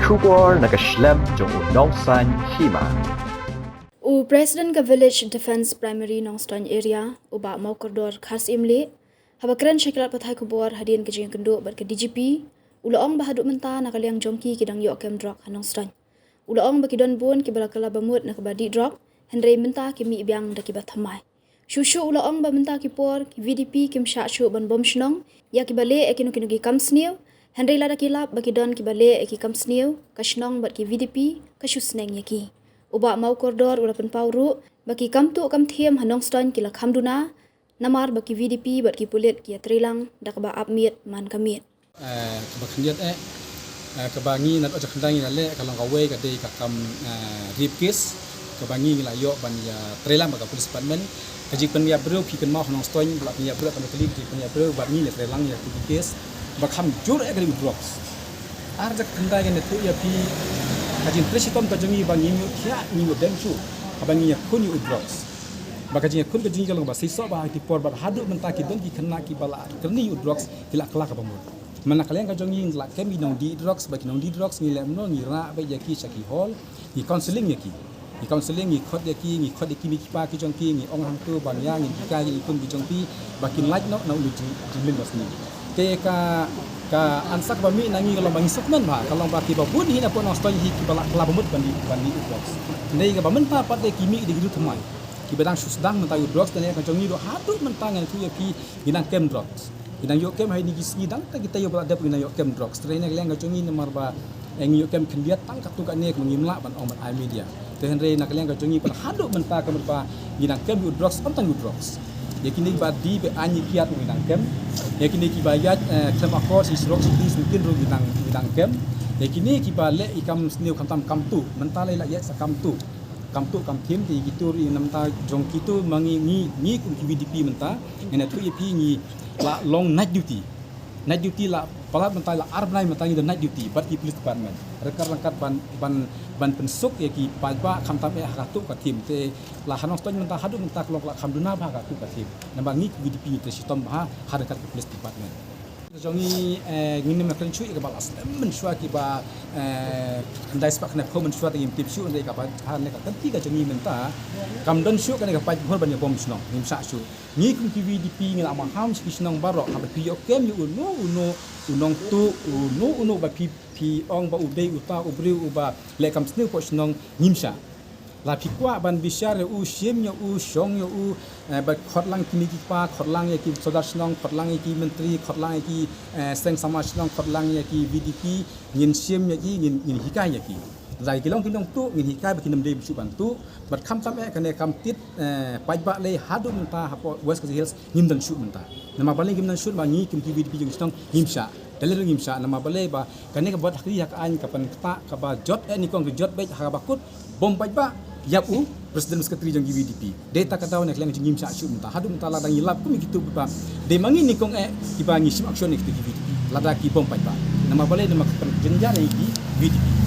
Shubor nakaslem jong unong san hima. President ka Village Defense Primary Nongstoin Area uba mau koridor khas imli habakran syakilat pathai kubor hadian ke jeng kenduk bat ke DGP ulaong bahaduk menta nakaliang jongki kidang yok kem drok Nongstoin ulaong bakidon bun ki balakala bamut nak badi drok Henry menta ki mi biang dak bat thamai shushu ulaong ba menta ki por ki VDP kim sha shu ban bom shnong ya ki bale ekinu kinu ki kamsniu Henry lada kilap bakidon ki bale eki kamsniu ka shnong bat ki VDP ka shusneng yaki uba mau koridor ulapan pauru baki kamtu kam thiam Nongstoin kila khamduna namar baki VDP bat ki pulit ki trilang dak ba apmiet man kamit kebakhniat kebangi nat ojak kendangi nale kalong kawe kade kakam rape case kebangi ngila yo ban ya trilang baka police department kajik pen ya bro ki ken mau Nongstoin blak ya bro kan kali ki pen ya bro bat ni trilang ya case bakham jur ekali drops arjak kendangi ne tu ya pi kajin presitom kajongi bangi mi kya ni dem chu abangi ya kun yu drops bakajinya kun kajing kalau bahasa iso bah ki por bah haduk mentaki don ki kena ki bala kerni yu drops kila kelak apa mun mana kalian kajongi la kemi nong di drops baki nong di drops ni lem no ni ra ba yaki shaki hall ni counseling yaki ni counseling ni khot yaki mi ki pa ki jong ki ni ong hang tu bang yang ni ka ki kun ki jong pi baki like no na ulu jimin bas ni te ka ansak bami nangi kalau bangi sukman ba kalau baki ba bun hina pon Nongstoin hi ki bala kala bamut bandi drops nei ga bamen pa pat de kimi de gidu thamai ki bedang susdang mentayu drops tane kan jongi do hadu mentangan tu ya pi ginang kem drops ginang yo kem hai ni gisni dang ta kita yo bala de ginang yo kem drops trainer leng ga jongi namar ba eng yo kem kendiat tang katu ka ne ngimla ban omat ai media te henre nak leng ga jongi pan hadu menta ka ba ginang kem yo drops on tang drops yakini ba di be anyi kiat ginang kem yakini ki bayat klem akor si srok si mungkin ro ginang kem yakini ki ba le ikam sniu kam tu mentale la ya sa kam tu kam tim di gitu namta jong kitu mangi ni kum VDP menta ena tu yepi ni la long night duty la pala menta la arbnai menta ni night duty but ki police department rekar langkat ban pensuk ya ki pa kam tam e hakatu ka tim te la Nongstoin menta hadu menta klok la khamduna ba ka tu ka tim namba ni VDP ni te sistem ba harakat police department jongi ngini makan chui ke balas men shwa ki ba ndai spak na komen shwa te tip shu ndai ka ba han ne ka kan ti ka jongi menta kam don shu ka ne ka pa hor ban ya bom snong nim sa shu ni kum ki VDP ngila ma ham shi snong baro ha pi yo kem yu unong tu uno ba pi ong ba ubei uta ubri uba le kam snu ko snong nim sa la pikwa ban bisyar u shim yo u shong yo u ba khotlang kini ki pa khotlang ya ki sodar snong khotlang ya ki menteri khotlang ya ki seng sama snong khotlang ya ki VDP ngin shim ya ki ngin hikai ya ki zai kilong kinong tu ngin hikai ba kinam de bisu bantu bat kham tam kane kam tit pai ba le hadu menta hapo west coast hills ngim dan shu menta nama bale ngim dan shu ba ngi kim ki VDP jing snong ngimsha daler ngimsha nama bale ba kane ka bot hakri hak an kapan ta ka ba jot ni kong jot be ha ba kut bom pai ba yapu presiden sekretari jang VDP data kataw nek lang jingim sa shu menta hadu menta ladang ilap kumi gitu ba de mangi ni kong kibangi sim action nek VDP lada ki bom pai ba nama bale nama kan jenjare ki VDP